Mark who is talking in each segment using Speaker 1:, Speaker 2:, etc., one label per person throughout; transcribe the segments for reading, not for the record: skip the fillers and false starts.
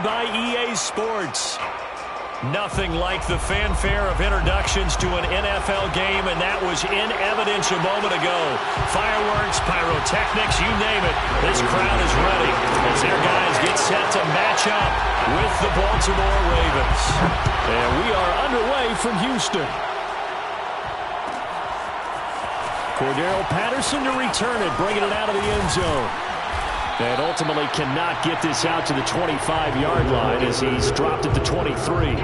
Speaker 1: By EA Sports. Nothing like the fanfare of introductions to an NFL game, and that was in evidence a moment ago. Fireworks, pyrotechnics, you name it. This crowd is ready as their guys get set to match up with the Baltimore Ravens. And we are underway from Houston. Cordero Patterson to return it, bringing it out of the end zone. And ultimately cannot get this out to the 25-yard line as he's dropped it to 23.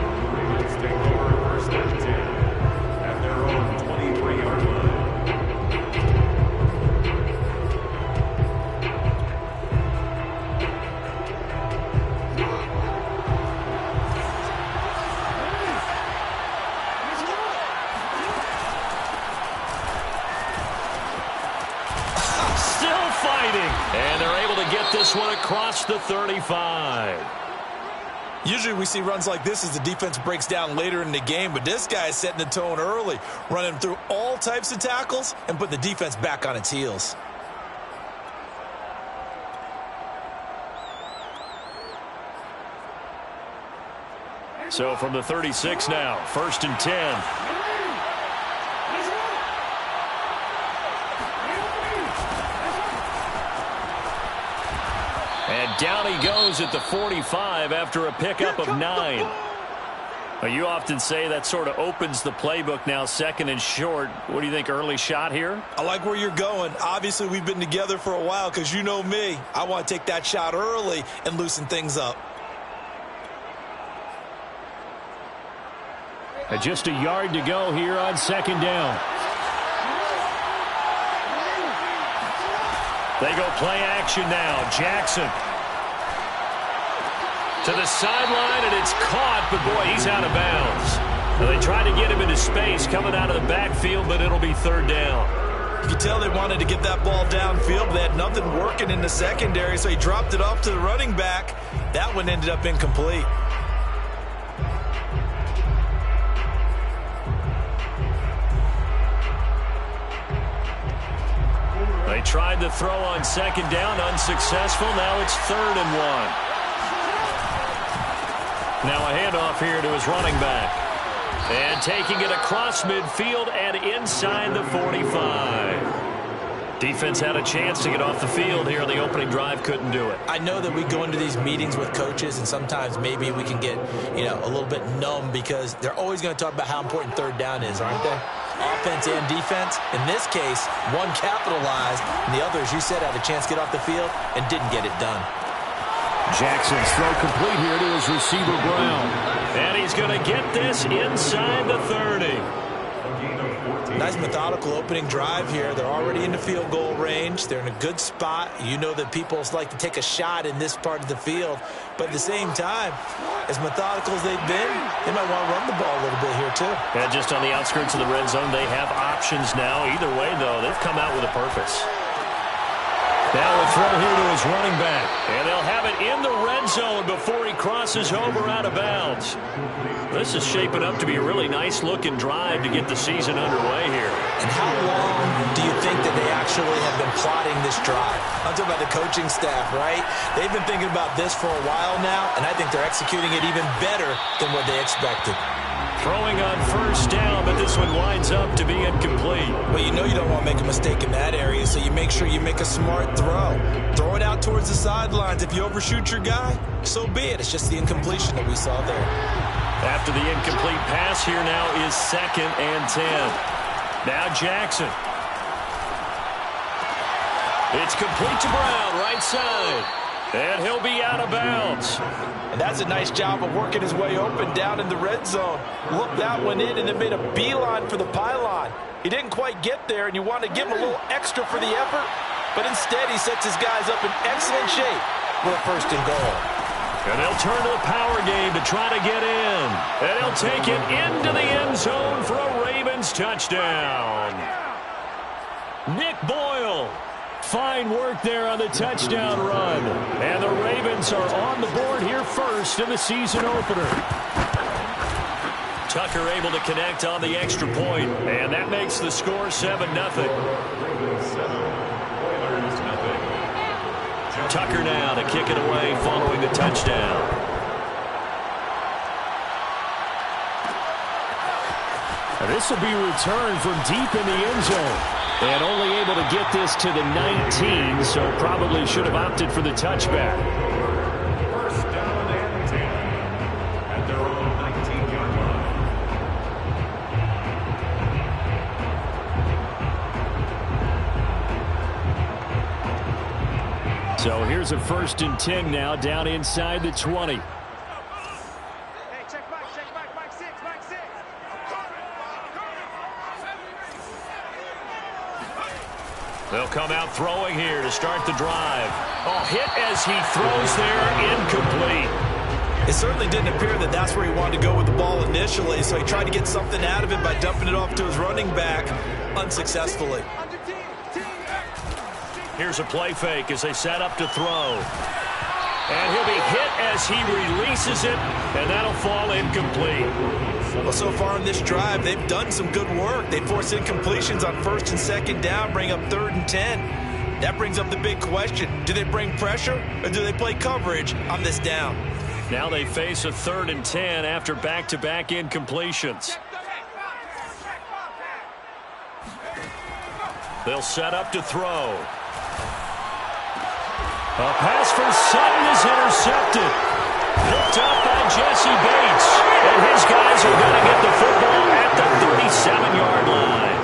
Speaker 1: And they're able to get this one across the 35.
Speaker 2: Usually we see runs like this as the defense breaks down later in the game, but this guy is setting the tone early, running through all types of tackles and putting the defense back on its heels.
Speaker 1: So from the 36 now, 1st and 10. And down he goes at the 45 after a pickup of 9. Now, you often say that sort of opens the playbook now, 2nd and short. What do you think, early shot here?
Speaker 2: I like where you're going. Obviously, we've been together for a while because you know me. I want to take that shot early and loosen things up.
Speaker 1: And just a yard to go here on 2nd down. They go play action now. Jackson to the sideline, and it's caught, but boy, he's out of bounds. Now, they tried to get him into space coming out of the backfield, but it'll be 3rd down.
Speaker 2: You can tell they wanted to get that ball downfield, but they had nothing working in the secondary, so he dropped it off to the running back. That one ended up incomplete.
Speaker 1: They tried to throw on 2nd down, unsuccessful. Now it's 3rd and 1. Now a handoff here to his running back. And taking it across midfield and inside the 45. Defense had a chance to get off the field here on the opening drive, couldn't do it.
Speaker 2: I know that we go into these meetings with coaches, and sometimes maybe we can get, a little bit numb because they're always going to talk about how important 3rd down is, aren't they? Offense and defense. In this case, one capitalized, and the other, as you said, had a chance to get off the field and didn't get it done.
Speaker 1: Jackson's throw complete here to his receiver, Brown. And he's going to get this inside the 30.
Speaker 2: Nice methodical opening drive here. They're already in the field goal range. They're in a good spot. You know that people like to take a shot in this part of the field. But at the same time, as methodical as they've been, they might want to run the ball a little bit here too.
Speaker 1: Yeah, just on the outskirts of the red zone, they have options now. Either way, though, they've come out with a purpose. Now a throw here to his running back. And they'll have it in the red zone before he crosses over out of bounds. This is shaping up to be a really nice-looking drive to get the season underway here.
Speaker 2: And how long do you think that they actually have been plotting this drive? I'm talking about the coaching staff, right? They've been thinking about this for a while now, and I think they're executing it even better than what they expected.
Speaker 1: Throwing on 1st down, but this one winds up to be incomplete.
Speaker 2: Well, you know you don't want to make a mistake in that area, so you make sure you make a smart throw. Throw it out towards the sidelines. If you overshoot your guy, so be it. It's just the incompletion that we saw there.
Speaker 1: After the incomplete pass, here now is 2nd and 10. Now Jackson. It's complete to Brown, right side. And he'll be out of bounds.
Speaker 2: And that's a nice job of working his way open down in the red zone. Looked that one in and then made a beeline for the pylon. He didn't quite get there, and you want to give him a little extra for the effort. But instead, he sets his guys up in excellent shape for a 1st and goal.
Speaker 1: And they'll turn to the power game to try to get in. And he'll take it into the end zone for a Ravens touchdown. Nick Boyle. Fine work there on the touchdown run. And the Ravens are on the board here first in the season opener. Tucker able to connect on the extra point, and that makes the score 7-0. Tucker now to kick it away following the touchdown. This will be returned from deep in the end zone. And only able to get this to the 19, so probably should have opted for the touchback.
Speaker 3: First down and 10 at their own 19-yard line.
Speaker 1: So here's a 1st and 10 now, down inside the 20. They'll come out throwing here to start the drive. Oh, hit as he throws there, incomplete.
Speaker 2: It certainly didn't appear that that's where he wanted to go with the ball initially, so he tried to get something out of it by dumping it off to his running back unsuccessfully.
Speaker 1: Here's a play fake as they set up to throw. And he'll be hit as he releases it, and that'll fall incomplete.
Speaker 2: Well, so far in this drive, they've done some good work. They force incompletions on 1st and 2nd down, bring up 3rd and 10. That brings up the big question. Do they bring pressure, or do they play coverage on this down?
Speaker 1: Now they face a 3rd and 10 after back-to-back incompletions. They'll set up to throw. A pass from Sutton is intercepted. Picked up by Jesse Bates. And his guys are going to get the football at the 37-yard line.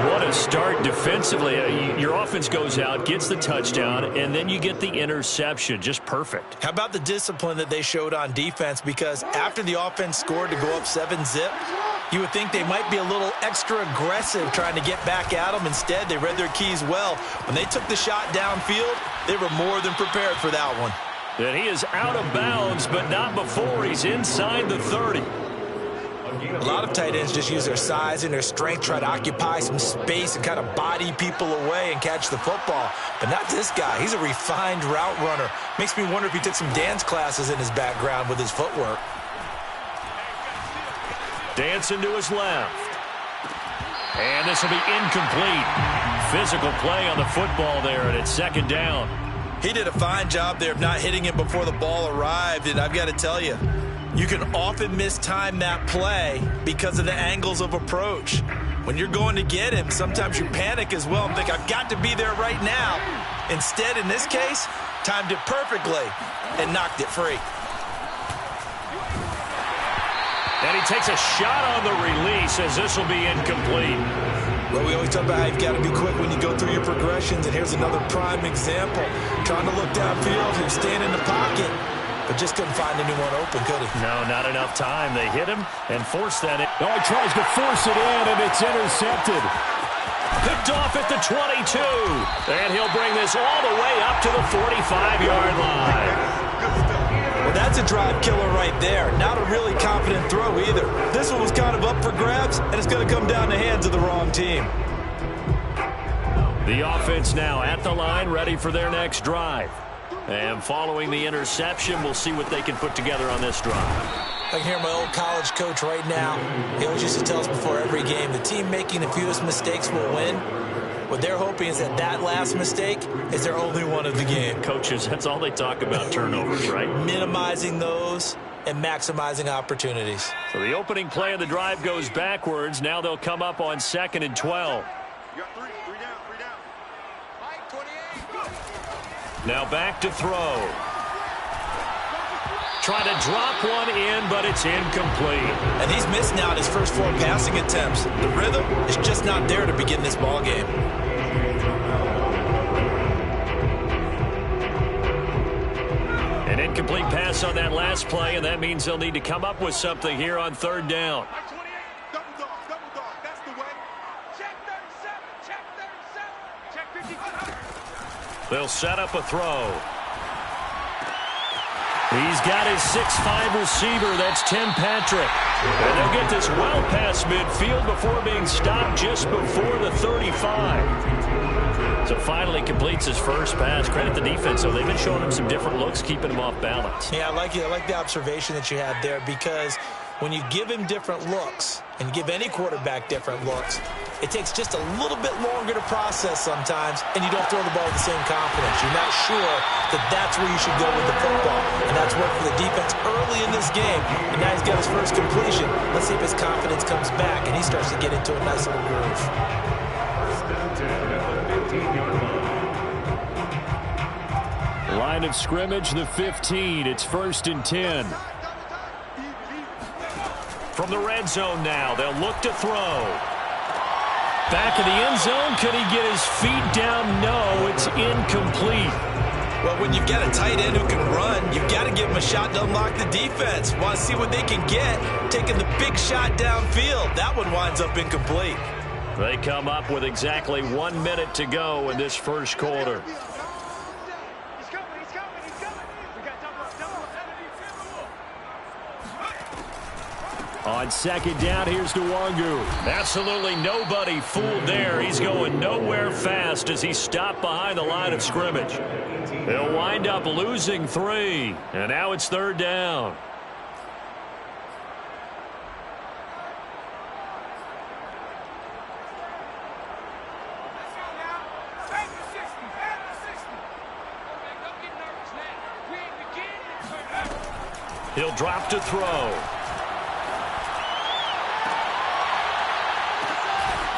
Speaker 1: What a start defensively. Your offense goes out, gets the touchdown, and then you get the interception. Just perfect.
Speaker 2: How about the discipline that they showed on defense? Because after the offense scored to go up 7-zip, you would think they might be a little extra aggressive trying to get back at them. Instead, they read their keys well. When they took the shot downfield, they were more than prepared for that one.
Speaker 1: And he is out of bounds, but not before he's inside the 30.
Speaker 2: A lot of tight ends just use their size and their strength, try to occupy some space and kind of body people away and catch the football. But not this guy. He's a refined route runner. Makes me wonder if he took some dance classes in his background with his footwork.
Speaker 1: Dancing to his left. And this will be incomplete. Physical play on the football there, and it's 2nd down.
Speaker 2: He did a fine job there of not hitting him before the ball arrived, and I've got to tell you, you can often mistime that play because of the angles of approach. When you're going to get him, sometimes you panic as well and think, I've got to be there right now. Instead, in this case, timed it perfectly and knocked it free.
Speaker 1: And he takes a shot on the release as this will be incomplete.
Speaker 2: Well, we always talk about how you've got to be quick when you go through your progressions, and here's another prime example. Trying to look downfield, he was staying in the pocket, but just couldn't find anyone open, could he?
Speaker 1: No, not enough time. They hit him and forced that in. Oh, he tries to force it in, and it's intercepted. Picked off at the 22. And he'll bring this all the way up to the 45-yard line.
Speaker 2: Well, that's a drive killer right there. Not a really confident throw either. This one was kind of up for grabs, and it's going to come down the hands of the wrong team.
Speaker 1: The offense now at the line, ready for their next drive. And following the interception, we'll see what they can put together on this drive.
Speaker 2: I can hear my old college coach right now. He always used to tell us before every game, the team making the fewest mistakes will win. What they're hoping is that last mistake is their only one of the game.
Speaker 1: Coaches, that's all they talk about, turnovers, right?
Speaker 2: Minimizing those and maximizing opportunities.
Speaker 1: So the opening play of the drive goes backwards. Now they'll come up on 2nd and 12.
Speaker 3: You got three down. Mike, 28.
Speaker 1: Now back to throw. Trying to drop one in, but it's incomplete.
Speaker 2: And he's missed now his first 4 passing attempts. The rhythm is just not there to begin this ball game.
Speaker 1: An incomplete pass on that last play, and that means they'll need to come up with something here on 3rd down.
Speaker 3: Mike, 28. Double dog. That's the way. Check 37. Check 50.
Speaker 1: They'll set up a throw. He's got his 6'5" receiver. That's Tim Patrick. And they'll get this well past midfield before being stopped just before the 35. So finally completes his first pass. Credit the defense. So they've been showing him some different looks, keeping him off balance.
Speaker 2: Yeah, I like the observation that you had there, because when you give him different looks, and give any quarterback different looks, it takes just a little bit longer to process sometimes, and you don't throw the ball with the same confidence. You're not sure that that's where you should go with the football, and that's worked for the defense early in this game, and now he's got his first completion. Let's see if his confidence comes back, and he starts to get into a nice little groove.
Speaker 3: First down 10 at the 15-yard line.
Speaker 1: Line of scrimmage, the 15. It's 1st and 10. From the red zone now, they'll look to throw. Back in the end zone, could he get his feet down? No, it's incomplete.
Speaker 2: Well, when you've got a tight end who can run, you've got to give him a shot to unlock the defense. Want to see what they can get, taking the big shot downfield. That one winds up incomplete.
Speaker 1: They come up with exactly 1 minute to go in this first quarter. On second down, here's Nwangu. Absolutely nobody fooled there. He's going nowhere fast as he stopped behind the line of scrimmage. They'll wind up losing 3, and now it's 3rd down. He'll drop to throw.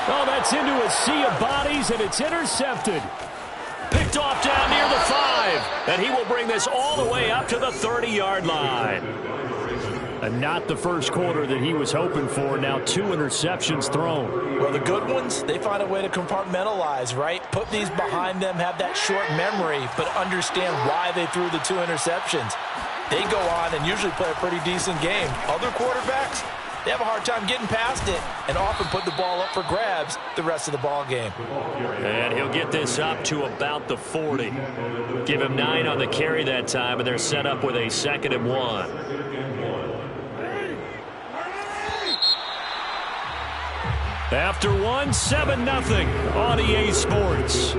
Speaker 1: Oh, that's into a sea of bodies, and it's intercepted. Picked off down near the 5, and he will bring this all the way up to the 30-yard line. And not the first quarter that he was hoping for. Now 2 interceptions thrown.
Speaker 2: Well, the good ones, they find a way to compartmentalize, right? Put these behind them, have that short memory, but understand why they threw the 2 interceptions. They go on and usually play a pretty decent game. Other quarterbacks, they have a hard time getting past it and often put the ball up for grabs the rest of the ball game.
Speaker 1: And he'll get this up to about the 40. Give him 9 on the carry that time, and they're set up with a 2nd and 1. After 1, 7-0 on EA Sports.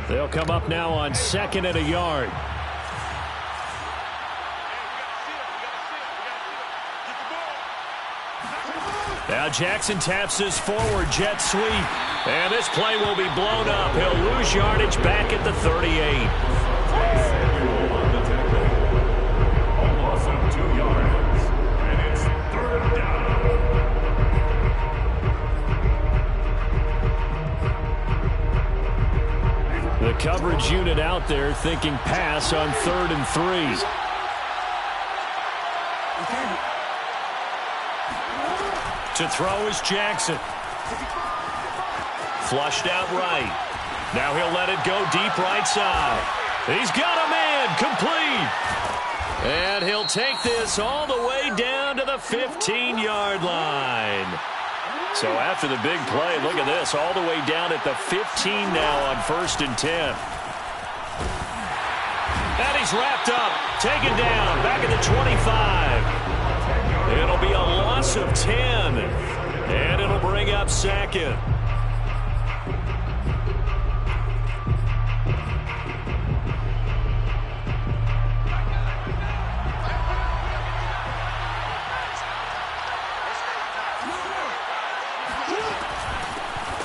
Speaker 1: They'll come up now on 2nd and a yard. Now Jackson taps this forward jet sweep. And this play will be blown up. He'll lose yardage back at the 38.
Speaker 3: Loss of 2 yards. And it's 3rd down.
Speaker 1: The coverage unit out there thinking pass on 3rd and 3. To throw is Jackson. Flushed out right. Now he'll let it go deep right side. He's got a man complete. And he'll take this all the way down to the 15-yard line. So after the big play, look at this, all the way down at the 15 now on 1st and 10. And he's wrapped up, taken down, back at the 25. It'll be a loss of 10, and it'll bring up 2nd.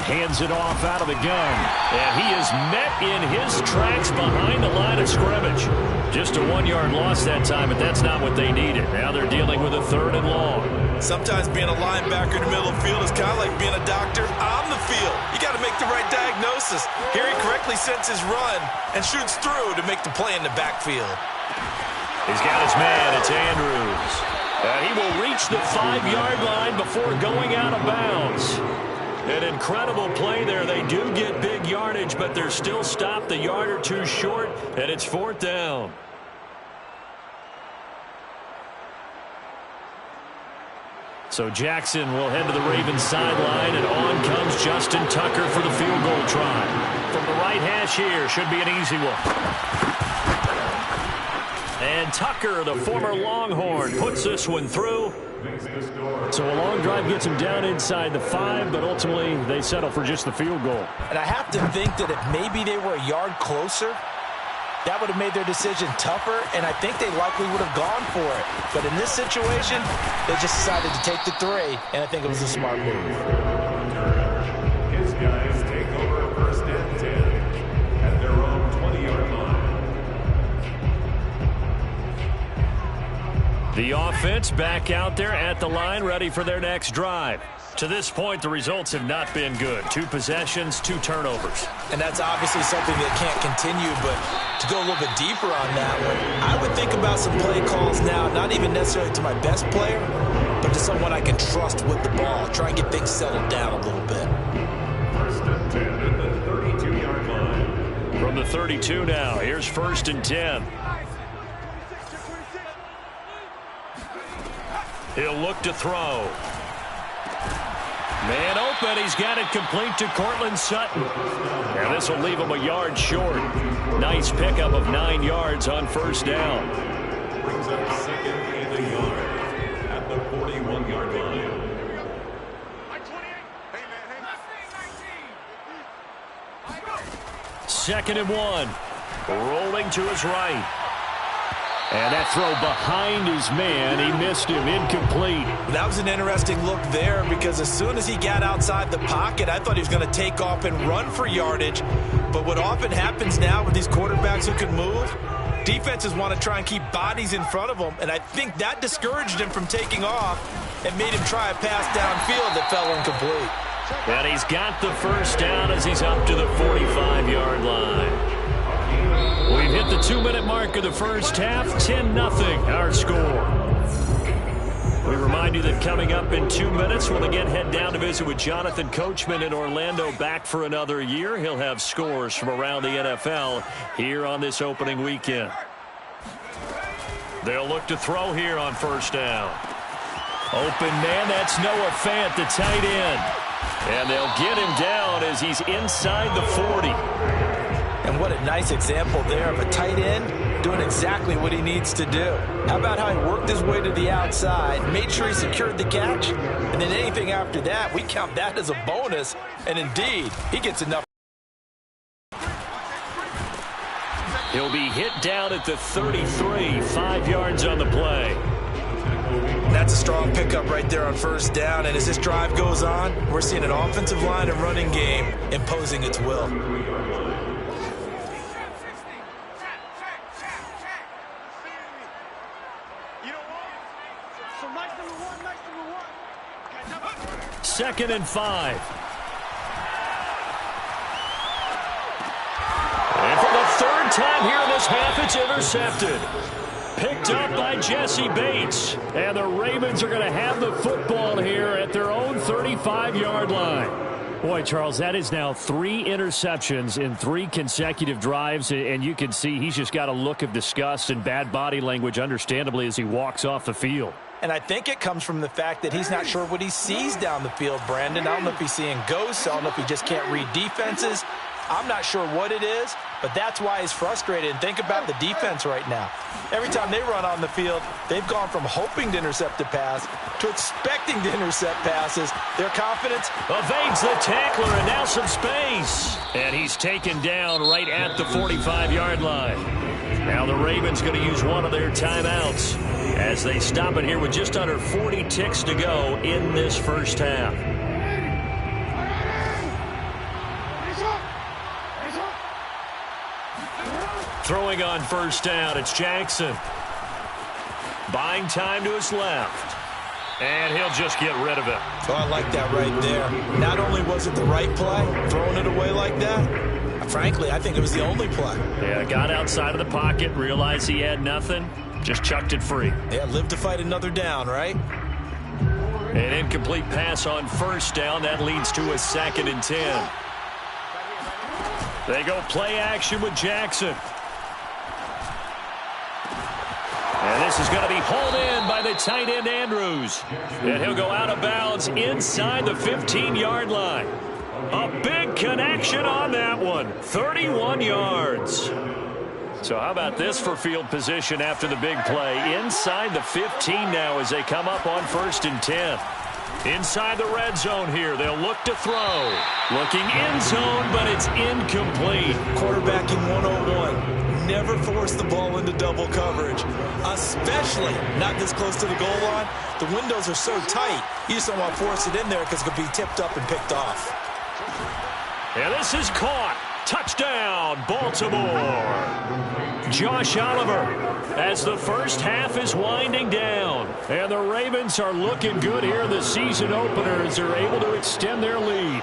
Speaker 1: Hands it off out of the gun. And he is met in his tracks behind the line of scrimmage. Just a 1-yard loss that time, but that's not what they needed. Now they're dealing with a 3rd and long.
Speaker 2: Sometimes being a linebacker in the middle of the field is kind of like being a doctor on the field. You got to make the right diagnosis. Here he correctly sets his run and shoots through to make the play in the backfield.
Speaker 1: He's got his man. It's Andrews. He will reach the 5-yard line before going out of bounds. An incredible play there. They do get big yardage, but they're still stopped a yard or 2 short, and it's 4th down. So Jackson will head to the Ravens sideline, and on comes Justin Tucker for the field goal try. From the right hash here, should be an easy one. And Tucker, the former Longhorn, puts this one through.
Speaker 3: makes the score.
Speaker 1: So a long drive gets them down inside the 5, but ultimately they settle for just the field goal.
Speaker 2: And I have to think that if maybe they were a yard closer, that would have made their decision tougher, and I think they likely would have gone for it. But in this situation, they just decided to take the 3, and I think it was a smart move.
Speaker 3: His guys take over first and 10 at their own 20-yard line.
Speaker 1: The offense back out there at the line, ready for their next drive. To this point, the results have not been good. 2 possessions, 2 turnovers.
Speaker 2: And that's obviously something that can't continue, but to go a little bit deeper on that one, I would think about some play calls now, not even necessarily to my best player, but to someone I can trust with the ball. Try and get things settled down a little bit.
Speaker 3: First and 10 at the 32-yard line.
Speaker 1: From the 32 now, here's first and 10. He'll look to throw. Man open, he's got it complete to Cortland Sutton. Now this will leave him a yard short. Nice pickup of 9 yards on first down.
Speaker 3: Brings up second and a yard at the 41-yard line.
Speaker 1: Second and 1. Rolling to his right. And that throw behind his man, he missed him, incomplete.
Speaker 2: That was an interesting look there because as soon as he got outside the pocket, I thought he was going to take off and run for yardage. But what often happens now with these quarterbacks who can move, defenses want to try and keep bodies in front of them, and I think that discouraged him from taking off and made him try a pass downfield that fell incomplete.
Speaker 1: And he's got the first down as he's up to the 45-yard line. We've hit the 2-minute mark of the first half, 10-0 our score. We remind you that coming up in 2 minutes, we'll again head down to visit with Jonathan Coachman in Orlando, back for another year. He'll have scores from around the NFL here on this opening weekend. They'll look to throw here on first down. Open man, that's Noah Fant, the tight end. And they'll get him down as he's inside the 40.
Speaker 2: And what a nice example there of a tight end doing exactly what he needs to do. How about how he worked his way to the outside, made sure he secured the catch, and then anything after that, we count that as a bonus. And indeed, he gets enough.
Speaker 1: He'll be hit down at the 33, 5 yards on the play.
Speaker 2: That's a strong pickup right there on first down, and as this drive goes on, we're seeing an offensive line and running game imposing its will.
Speaker 1: Second and 5. And for the 3rd time here in this half, it's intercepted. Picked up by Jesse Bates. And the Ravens are going to have the football here at their own 35-yard line. Boy, Charles, that is now 3 interceptions in 3 consecutive drives, and you can see he's just got a look of disgust and bad body language, understandably, as he walks off the field.
Speaker 2: And I think it comes from the fact that he's not sure what he sees down the field, Brandon. I don't know if he's seeing ghosts. I don't know if he just can't read defenses. I'm not sure what it is, but that's why he's frustrated. And think about the defense right now. Every time they run on the field, they've gone from hoping to intercept a pass to expecting to intercept passes. Their confidence
Speaker 1: evades the tackler, and now some space. And he's taken down right at the 45-yard line. Now the Ravens going to use one of their timeouts as they stop it here with just under 40 ticks to go in this first half. Throwing on first down, it's Jackson. Buying time to his left. And he'll just get rid of it.
Speaker 2: Oh, I like that right there. Not only was it the right play, throwing it away like that, frankly, I think it was the only play.
Speaker 1: Yeah, got outside of the pocket, realized he had nothing, just chucked it free.
Speaker 2: Yeah, live to fight another down, right?
Speaker 1: An incomplete pass on first down. That leads to a 2nd and 10. They go play action with Jackson. And this is going to be hauled in by the tight end, Andrews. And he'll go out of bounds inside the 15-yard line. A big connection on that one. 31 yards. So how about this for field position after the big play? Inside the 15 now as they come up on 1st and 10. Inside the red zone here. They'll look to throw. Looking end zone, but it's incomplete.
Speaker 2: Quarterbacking 101. Never force the ball into double coverage, especially not this close to the goal line. The windows are so tight, you just don't want to force it in there because it could be tipped up and picked off.
Speaker 1: And this is caught. Touchdown, Baltimore. Josh Oliver as the first half is winding down. And the Ravens are looking good here in the season opener as they're able to extend their lead.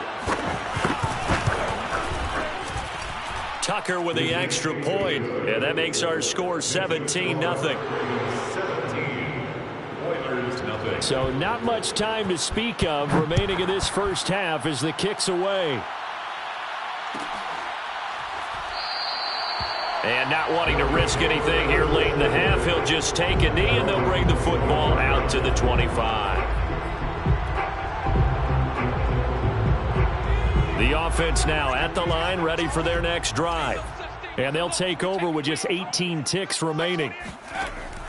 Speaker 1: Tucker with the extra point, and that makes our score 17-0.
Speaker 3: 17. Oilers, nothing.
Speaker 1: So not much time to speak of remaining in this first half as the kick's away. And not wanting to risk anything here late in the half, he'll just take a knee and they'll bring the football out to the 25. The offense now at the line, ready for their next drive. And they'll take over with just 18 ticks remaining.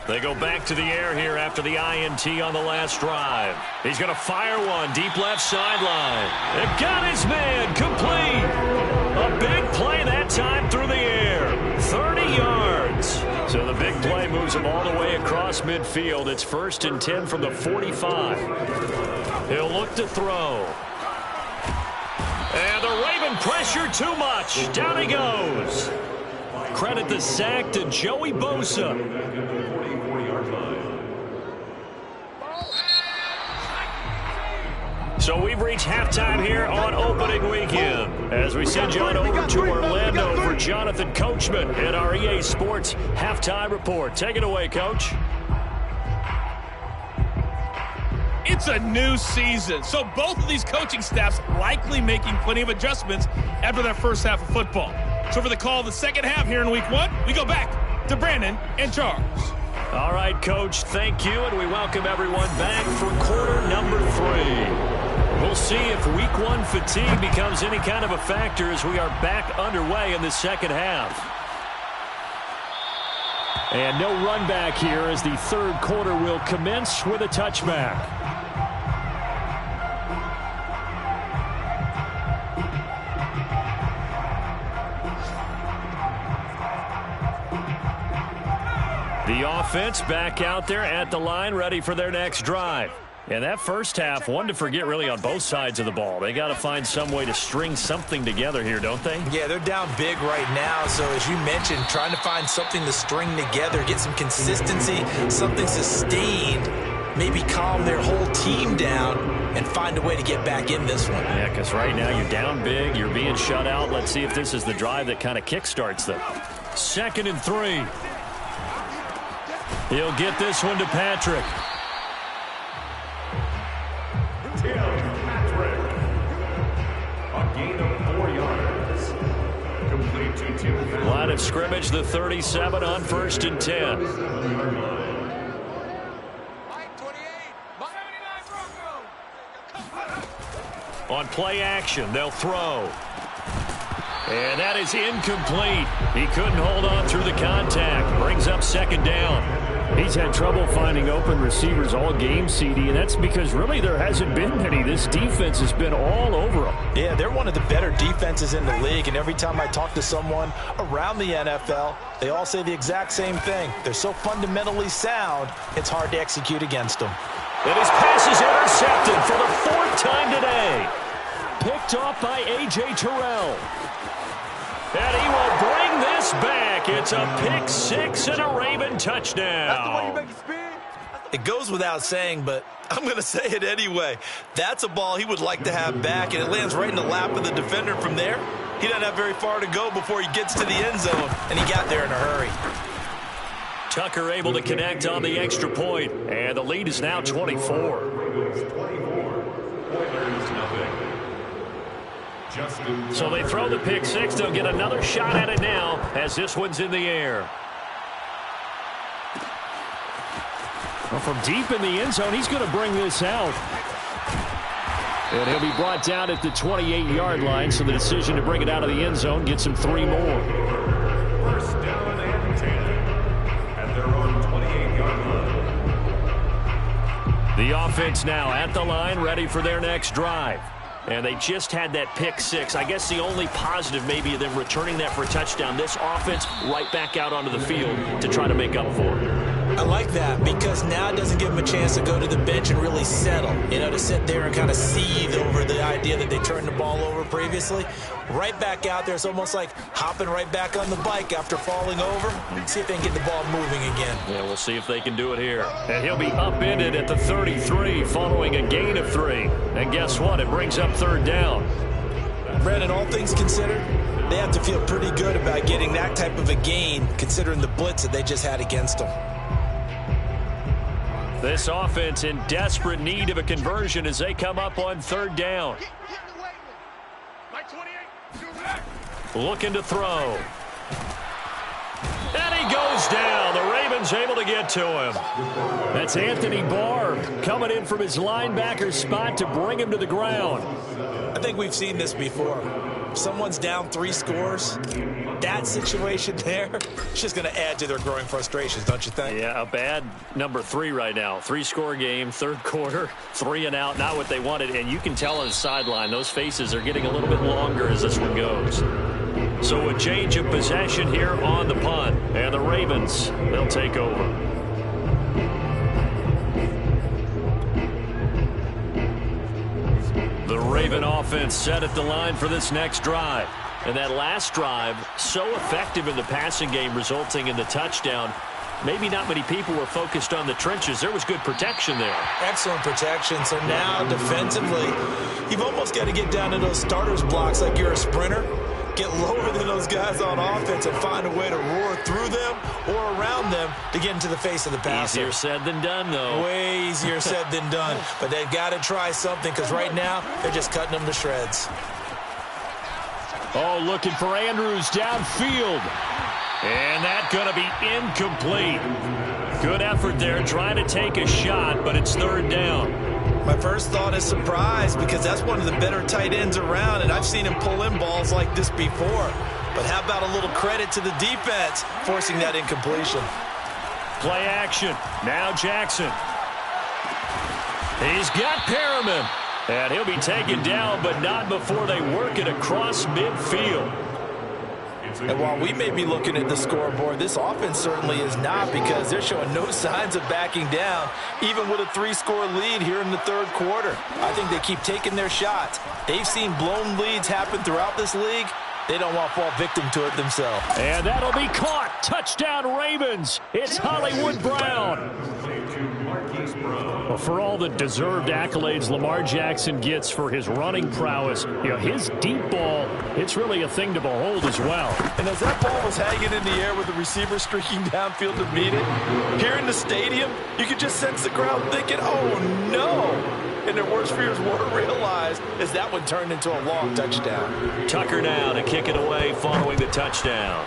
Speaker 1: They go back to the air here after the INT on the last drive. He's going to fire one deep left sideline. It got his man complete. A big play that time through the air. 30 yards. So the big play moves him all the way across midfield. It's 1st and 10 from the 45. He'll look to throw. And the Raven pressure too much. Down he goes. Credit the sack to Joey Bosa. So we've reached halftime here on opening weekend as we send you on over to Orlando for Jonathan Coachman at our EA Sports Halftime Report. Take it away, Coach.
Speaker 4: It's a new season, so both of these coaching staffs likely making plenty of adjustments after that first half of football. So for the call of the second half here in week 1, we go back to Brandon and Charles.
Speaker 1: All right, Coach, thank you, and we welcome everyone back for quarter number 3. We'll see if week 1 fatigue becomes any kind of a factor as we are back underway in the second half. And no run back here as the third quarter will commence with a touchback. The offense back out there at the line, ready for their next drive. And that first half, one to forget really on both sides of the ball. They got to find some way to string something together here, don't they?
Speaker 2: Yeah, they're down big right now. So as you mentioned, trying to find something to string together, get some consistency, something sustained, maybe calm their whole team down and find a way to get back in this one.
Speaker 1: Yeah, because right now you're down big, you're being shut out. Let's see if this is the drive that kind of kickstarts them. 2nd and 3. He'll get this one to Patrick.
Speaker 3: Patrick. A gain of 4 yards. Complete to Tim.
Speaker 1: Line of scrimmage, the 37 on 1st and 10. On play action, they'll throw. And that is incomplete. He couldn't hold on through the contact. Brings up 2nd down. He's had trouble finding open receivers all game, CD, and that's because really there hasn't been any. This defense has been all over them.
Speaker 2: Yeah, they're one of the better defenses in the league, and every time I talk to someone around the NFL, they all say the exact same thing. They're so fundamentally sound, it's hard to execute against them.
Speaker 1: And his pass is intercepted for the 4th time today. Picked off by A.J. Terrell. And he will bring this back. It's a pick 6 and a Raven touchdown.
Speaker 5: That's the way you make it spin.
Speaker 2: It goes without saying, but I'm going to say it anyway. That's a ball he would like to have back, and it lands right in the lap of the defender from there. He doesn't have very far to go before he gets to the end zone, and he got there in a hurry.
Speaker 1: Tucker able to connect on the extra point, and the lead is now 24. So they throw the pick 6. They'll get another shot at it now as this one's in the air. Well, from deep in the end zone, he's going to bring this out. And he'll be brought down at the 28-yard line, so the decision to bring it out of the end zone gets him 3 more.
Speaker 3: First down and
Speaker 1: The offense now at the line, ready for their next drive. And they just had that pick six. I guess the only positive maybe of them returning that for a touchdown. This offense right back out onto the field to try to make up for it.
Speaker 2: I like that because now it doesn't give them a chance to go to the bench and really settle. You know, to sit there and kind of seethe over the idea that they turned the ball over previously. Right back out there. It's almost like hopping right back on the bike after falling over. Let's see if they can get the ball moving again.
Speaker 1: Yeah, we'll see if they can do it here. And he'll be upended at the 33 following a gain of 3. And guess what? It brings up third down.
Speaker 2: Brandon, all things considered, they have to feel pretty good about getting that type of a gain considering the blitz that they just had against them.
Speaker 1: This offense in desperate need of a conversion as they come up on third down. Looking to throw. And he goes down. The Ravens able to get to him. That's Anthony Barr coming in from his linebacker spot to bring him to the ground.
Speaker 2: I think we've seen this before. If someone's down 3 scores, that situation there, it's just going to add to their growing frustrations, don't you think?
Speaker 1: Yeah, a bad number 3 right now. 3-score game, third quarter, 3 and out, not what they wanted. And you can tell on the sideline, those faces are getting a little bit longer as this one goes. So a change of possession here on the punt. And the Ravens, they'll take over. The Raven offense set at the line for this next drive. And that last drive, so effective in the passing game, resulting in the touchdown. Maybe not many people were focused on the trenches. There was good protection there.
Speaker 2: Excellent protection. So now defensively, you've almost got to get down to those starters blocks like you're a sprinter. Get lower than those guys on offense and find a way to roar through them or around them to get into the face of the passer.
Speaker 1: Easier said than done, though.
Speaker 2: Way easier said than done. But they've got to try something because right now they're just cutting them to shreds.
Speaker 1: Oh, looking for Andrews downfield. And that's going to be incomplete. Good effort there trying to take a shot, but it's third down.
Speaker 2: My first thought is surprise because that's one of the better tight ends around, and I've seen him pull in balls like this before. But how about a little credit to the defense forcing that incompletion?
Speaker 1: Play action. Now Jackson. He's got Perriman. And he'll be taken down, but not before they work it across midfield.
Speaker 2: And while we may be looking at the scoreboard, this offense certainly is not because they're showing no signs of backing down, even with a 3-score lead here in the third quarter. I think they keep taking their shots. They've seen blown leads happen throughout this league. They don't want to fall victim to it themselves.
Speaker 1: And that'll be caught. Touchdown Ravens. It's Hollywood Brown. Well, for all the deserved accolades Lamar Jackson gets for his running prowess, you know, his deep ball, it's really a thing to behold as well.
Speaker 2: And as that ball was hanging in the air with the receiver streaking downfield to meet it, here in the stadium, you could just sense the crowd thinking, oh, no. And their worst fears were realized as that one turned into a long touchdown.
Speaker 1: Tucker now to kick it away following the touchdown.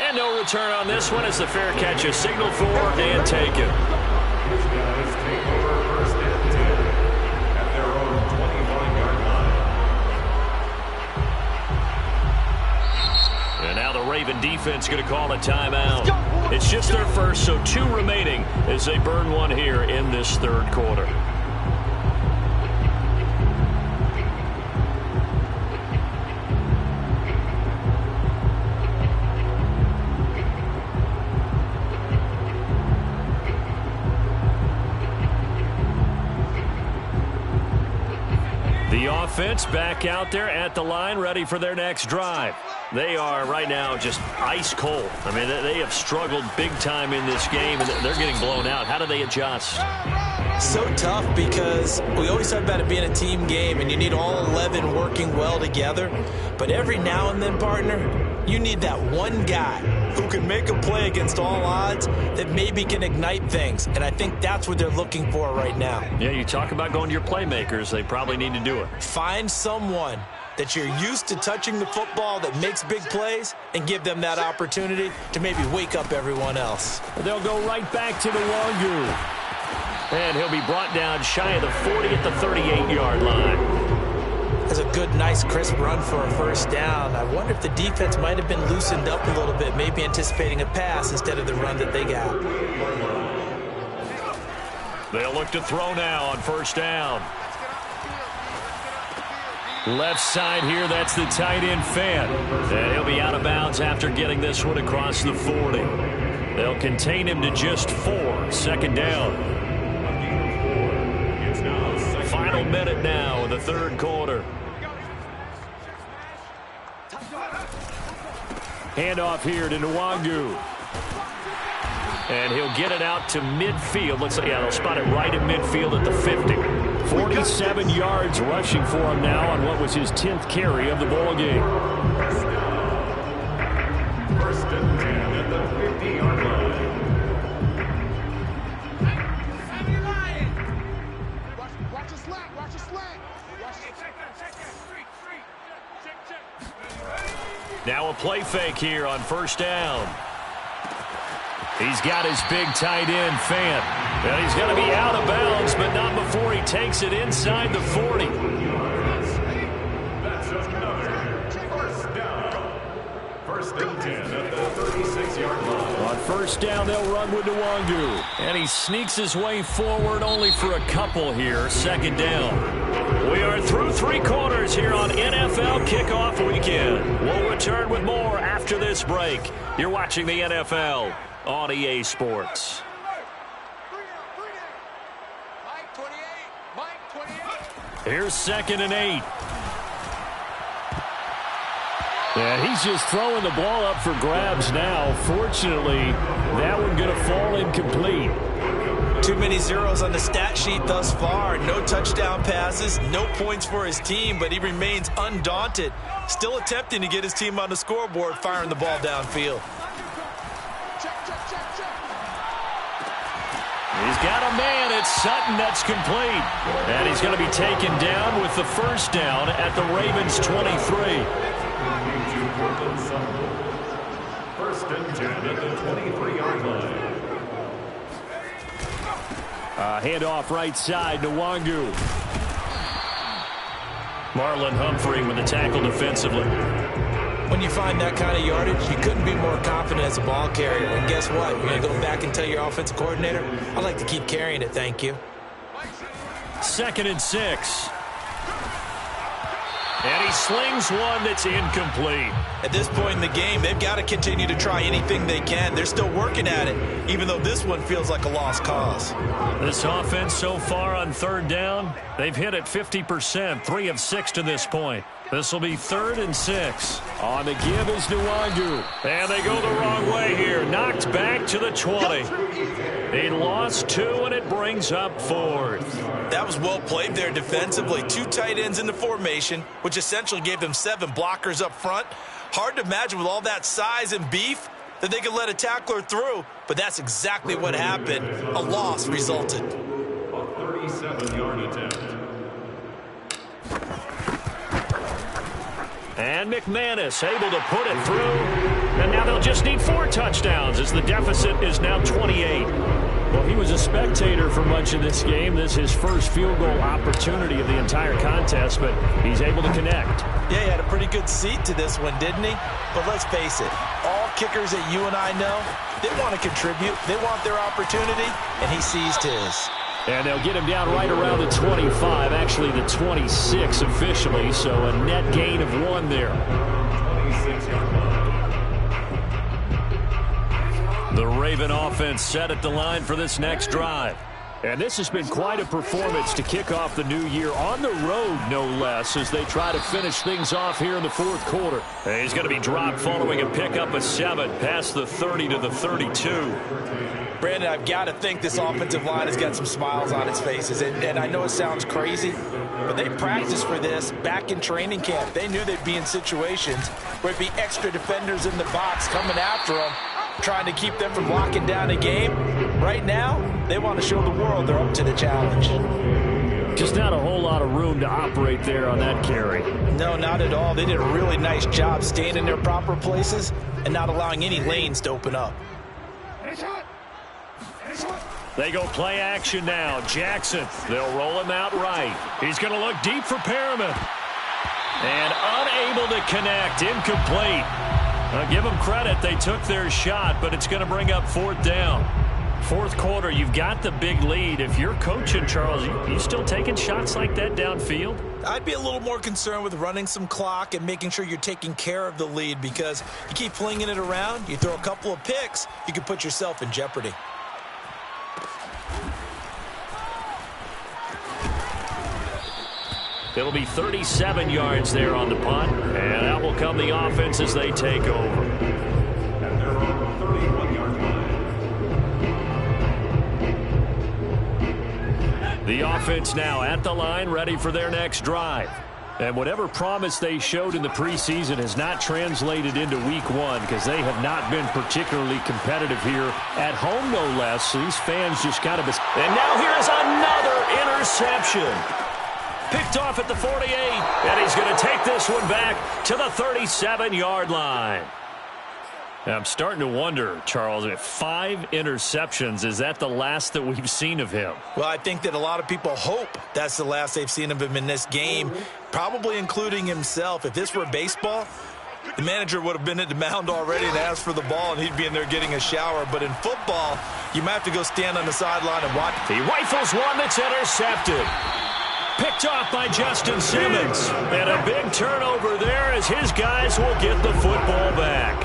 Speaker 1: And no return on this one as the fair catch is signaled for and taken.
Speaker 3: These guys take over first and 10 at their own 21-yard line.
Speaker 1: And now the Raven defense going to call a timeout. It's just their first, so 2 remaining as they burn one here in this third quarter. The offense back out there at the line, ready for their next drive. They are right now just ice cold. I mean, they have struggled big time in this game, and they're getting blown out. How do they adjust?
Speaker 2: So tough because we always talk about it being a team game, and you need all 11 working well together. But every now and then, partner, you need that one guy who can make a play against all odds that maybe can ignite things. And I think that's what they're looking for right now.
Speaker 1: Yeah, you talk about going to your playmakers. They probably need to do it.
Speaker 2: Find someone that you're used to touching the football that makes big plays and give them that opportunity to maybe wake up everyone else.
Speaker 1: They'll go right back to the Wangu. And he'll be brought down shy of the 40 at the 38-yard line.
Speaker 2: That's a good, nice, crisp run for a first down. I wonder if the defense might have been loosened up a little bit, maybe anticipating a pass instead of the run that they got.
Speaker 1: They'll look to throw now on first down. Left side here, that's the tight end Fant. And he'll be out of bounds after getting this one across the 40. They'll contain him to just 4. Second down. Final minute now in the third quarter. Handoff here to Nwangu. And he'll get it out to midfield. Looks like, yeah, they'll spot it right in midfield at the 50. 47 yards rushing for him now on what was his 10th carry of the ball game.
Speaker 3: First and 10 at the 50-yard line.
Speaker 5: Watch a slant. Watch a slant.
Speaker 1: Now a play fake here on first down. He's got his big tight end, Fant. And he's going to be out of bounds, but not before he takes it inside the 40.
Speaker 3: That's another first down. First and 10 at the 36-yard line.
Speaker 1: On first down, they'll run with Nwangu. And he sneaks his way forward only for a couple here. Second down. We are through 3 quarters here on NFL Kickoff Weekend. We'll return with more after this break. You're watching the NFL on EA Sports. Here's 2nd and 8. And he's just throwing the ball up for grabs now. Fortunately, that one going to fall incomplete.
Speaker 2: Too many zeros on the stat sheet thus far. No touchdown passes, no points for his team, but he remains undaunted. Still attempting to get his team on the scoreboard, firing the ball downfield.
Speaker 1: He's got a man. It's Sutton. That's complete. And he's going to be taken down with the first down at the Ravens' 23.
Speaker 3: First and 10 at the 23-yard line.
Speaker 1: Handoff right side, Nwangu. Marlon Humphrey with the tackle defensively.
Speaker 2: When you find that kind of yardage, you couldn't be more confident as a ball carrier. And guess what? You're going to go back and tell your offensive coordinator, I'd like to keep carrying it, thank you.
Speaker 1: 2nd and 6. And he slings one that's incomplete.
Speaker 2: At this point in the game, they've got to continue to try anything they can. They're still working at it, even though this one feels like a lost cause.
Speaker 1: This offense so far on third down, they've hit it 50%, 3 of 6 to this point. This will be 3rd and 6. On the give is Nwangu. And they go the wrong way here. Knocked back to the 20. He lost 2, and it brings up 4th.
Speaker 2: That was well played there defensively. 2 tight ends in the formation, which essentially gave them 7 blockers up front. Hard to imagine with all that size and beef that they could let a tackler through, but that's exactly what happened. A loss resulted.
Speaker 3: A 37-yard attempt.
Speaker 1: And McManus able to put it through. And now they'll just need 4 touchdowns as the deficit is now 28. Well, he was a spectator for much of this game. This is his first field goal opportunity of the entire contest, but he's able to connect.
Speaker 2: Yeah, he had a pretty good seat to this one, didn't he? But let's face it, all kickers that you and I know, they want to contribute. They want their opportunity, and he seized his.
Speaker 1: And they'll get him down right around the 25, actually the 26 officially, so a net gain of 1 there.
Speaker 3: 26-yard line.
Speaker 1: The Raven offense set at the line for this next drive. And this has been quite a performance to kick off the new year on the road, no less, as they try to finish things off here in the 4th quarter. And he's going to be dropped following a pickup of 7 past the 30 to the 32.
Speaker 2: Brandon, I've got to think this offensive line has got some smiles on its faces. And I know it sounds crazy, but they practiced for this back in training camp. They knew they'd be in situations where it'd be extra defenders in the box coming after them, trying to keep them from locking down a game. Right now, they want to show the world they're up to the challenge.
Speaker 1: Just not a whole lot of room to operate there on that carry.
Speaker 2: No, not at all. They did a really nice job staying in their proper places and not allowing any lanes to open up.
Speaker 1: They go play action now. Jackson, they'll roll him out right. He's going to look deep for Perriman. And unable to connect, incomplete. I'll give them credit. They took their shot, but it's going to bring up 4th down. fourth quarter, you've got the big lead. If you're coaching, Charles, you still taking shots like that downfield?
Speaker 2: I'd be a little more concerned with running some clock and making sure you're taking care of the lead, because you keep flinging it around, you throw a couple of picks, you can put yourself in jeopardy.
Speaker 1: It'll be 37 yards there on the punt, and out will come the offense as they take over.
Speaker 3: And they're on the 31-yard line.
Speaker 1: The offense now at the line, ready for their next drive. And whatever promise they showed in the preseason has not translated into week one, because they have not been particularly competitive here at home, no less. So these fans just kind of... And now here's another interception. Picked off at the 48, and he's going to take this one back to the 37-yard line. I'm starting to wonder, Charles, if 5 interceptions, is that the last that we've seen of him?
Speaker 2: Well, I think that a lot of people hope that's the last they've seen of him in this game, probably including himself. If this were baseball, the manager would have been at the mound already and asked for the ball, and he'd be in there getting a shower. But in football, you might have to go stand on the sideline and watch.
Speaker 1: He rifles one that's intercepted. Picked off by Justin Simmons. And a big turnover there as his guys will get the football back.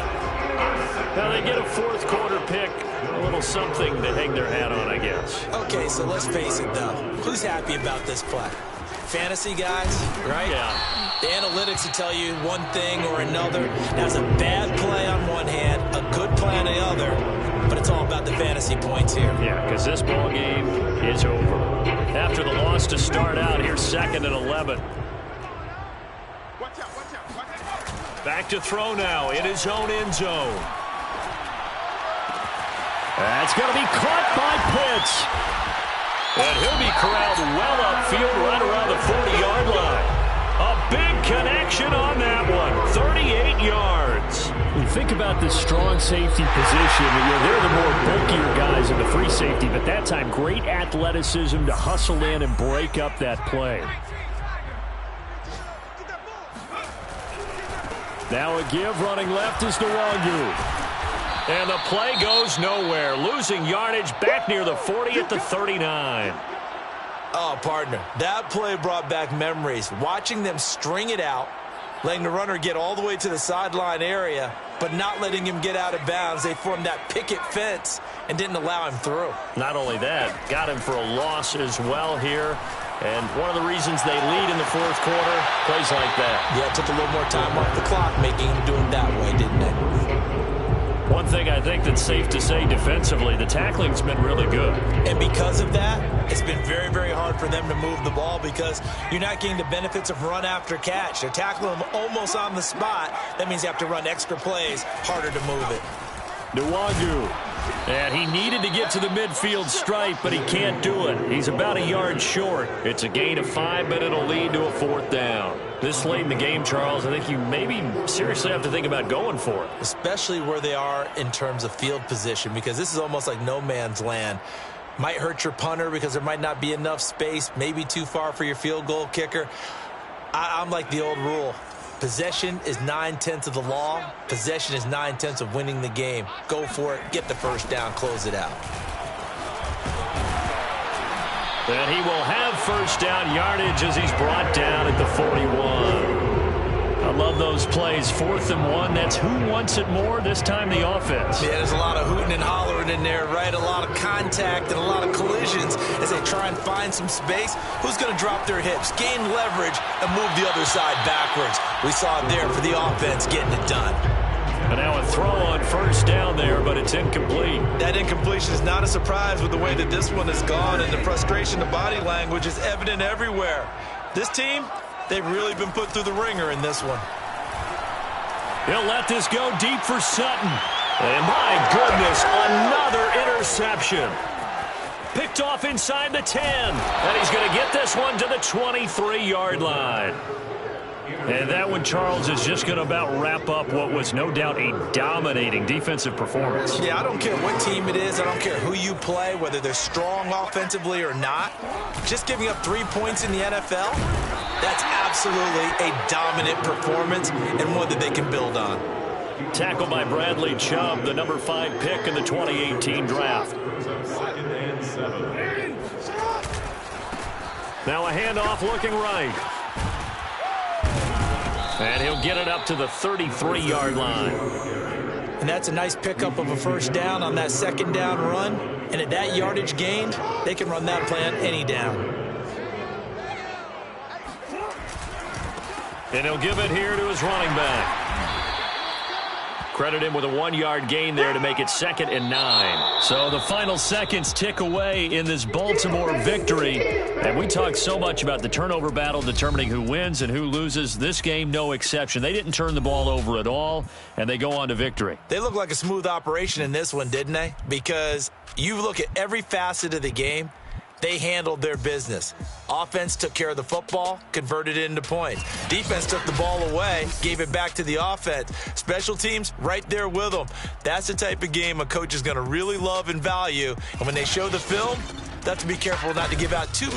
Speaker 1: Now they get a fourth quarter pick. A little something to hang their hat on, I guess.
Speaker 2: Okay, so let's face it, though. Who's happy about this play? Fantasy guys, right?
Speaker 1: Yeah.
Speaker 2: The analytics will tell you one thing or another. Now, it's a bad play on one hand, a good play on the other, but it's all about the fantasy points here.
Speaker 1: Yeah, because this ball game is over. After the loss to start out, here's 2nd and 11. Back to throw now in his own end zone. That's going to be caught by Pitts. And he'll be corralled well upfield right around the 40-yard line. A big connection on that one. 38 yards. When you think about the strong safety position, they're the more bulkier guys in the free safety, but that time great athleticism to hustle in and break up that play. Now a give running left is Nwangu. And the play goes nowhere. Losing yardage back near the 40 at the 39.
Speaker 2: Oh, partner, that play brought back memories. Watching them string it out, letting the runner get all the way to the sideline area, but not letting him get out of bounds. They formed that picket fence and didn't allow him through.
Speaker 1: Not only that, got him for a loss as well here. And one of the reasons they lead in the fourth quarter, plays like that.
Speaker 2: Yeah, it took a little more time off the clock making him do it that way, didn't it?
Speaker 1: One thing I think that's safe to say defensively, the tackling's been really good.
Speaker 2: And because of that, it's been very, very hard for them to move the ball, because you're not getting the benefits of run after catch. They're tackling them almost on the spot. That means you have to run extra plays, harder to move it.
Speaker 1: Nwangu. And he needed to get to the midfield stripe, but he can't do it. He's about a yard short. It's a gain of 5, but it'll lead to a 4th down. This late in the game, Charles, I think you maybe seriously have to think about going for it.
Speaker 2: Especially where they are in terms of field position, because this is almost like no man's land. Might hurt your punter because there might not be enough space, maybe too far for your field goal kicker. I'm like the old rule. Possession is 9/10 of the law. Possession is 9/10 of winning the game. Go for it. Get the first down. Close it out.
Speaker 1: And he will have first down yardage as he's brought down at the 41. I love those plays. 4th and 1. That's who wants it more, this time the offense.
Speaker 2: Yeah, there's a lot of hooting and hollering in there, right? A lot of contact and a lot of collisions as they try and find some space. Who's going to drop their hips, gain leverage, and move the other side backwards? We saw it there for the offense getting it done.
Speaker 1: And now a throw on first down there, but it's incomplete.
Speaker 2: That incompletion is not a surprise with the way that this one has gone, and the frustration, the body language is evident everywhere. This team, they've really been put through the ringer in this one.
Speaker 1: He'll let this go deep for Sutton. And my goodness, another interception. Picked off inside the 10. And he's going to get this one to the 23-yard line. And that one, Charles, is just going to about wrap up what was no doubt a dominating defensive performance.
Speaker 2: Yeah, I don't care what team it is. I don't care who you play, whether they're strong offensively or not. Just giving up 3 points in the NFL, that's absolutely a dominant performance and one that they can build on.
Speaker 1: Tackled by Bradley Chubb, the number 5 pick in the 2018 draft.
Speaker 3: 7.
Speaker 1: Now a handoff looking right. And he'll get it up to the 33-yard line.
Speaker 2: And that's a nice pickup of a first down on that second down run. And at that yardage gained, they can run that play on any down.
Speaker 1: And he'll give it here to his running back. Credit him with a 1-yard gain there to make it 2nd and 9. So the final seconds tick away in this Baltimore victory. And we talked so much about the turnover battle determining who wins and who loses. This game, no exception. They didn't turn the ball over at all, and they go on to victory.
Speaker 2: They look like a smooth operation in this one, didn't they? Because you look at every facet of the game, they handled their business. Offense took care of the football, converted it into points. Defense took the ball away, gave it back to the offense. Special teams, right there with them. That's the type of game a coach is going to really love and value. And when they show the film, they have to be careful not to give out too many